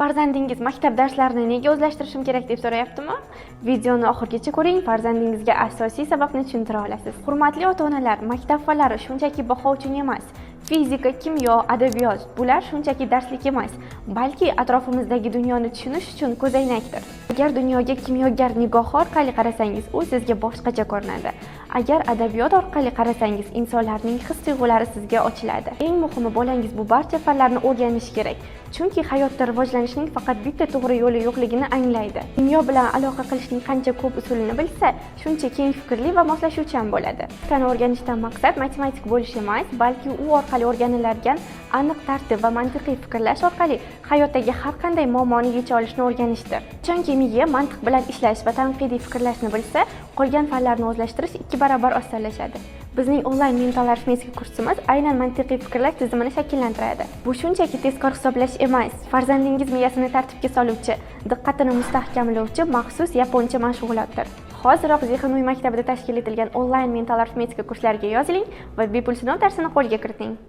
Farzandingiz maktab darslarini nega o'zlashtirishim kerak deb so'rayaptimi? Videoni oxirigacha ko'ring, farzandingizga asosiy sababni tushuntira olasiz. Hurmatli ota-onalar, maktab fanlari shunchaki baho uchun emas. Fizika, kimyo, adabiyot bular shunchaki darslik emas, balki atrofimizdagi dunyoni tushunish uchun ko'zoynakdir. Agar dunyoga kimyogar nigohi orqali qarasangiz, u sizga boshqacha ko'rinadi. Agar adabiyot orqali qarasangiz, insonlarning his-tuyg'ulari sizga ochiladi. Eng muhimi, bolangiz bu barcha fanlarni o'rganishi kerak. Chunki hayotda rivojlanishning faqat bitta to'g'ri yo'li yo'qligini anglaydi. Kimyo bilan aloqa qilishning qancha ko'p usulini bilsa, shuncha keng fikrli va moslashuvchan bo'ladi. Fani o'rganishdan maqsad matematik bo'lish emas, balki u orqali o'rganiladigan aniq tartib va mantiqiy fikrlash orqali hayotdagi har qanday muammoni yecha olishni o'rganishdir. Chunki miya mantiq bilan ishlash va tanqidiy fikrlashni bilsa, qolgan fanlarni o'zlashtirish 2 barobar osonlashadi. Bizning onlayn mental arifmetika kursimiz aynan mantiqiy fikrlash tizimini shakllantiradi. Bu shunchaki tezkor hisoblash emas, farzandingiz miyasini tartibga soluvchi, diqqatini mustahkamlovchi maxsus yaponcha mashg'ulotdir. Hoziroq Zehn-Uy maktabida tashkil etilgan onlayn mental arifmetika kurslariga yoziling va bepul sinov darsini qo'lga kiriting.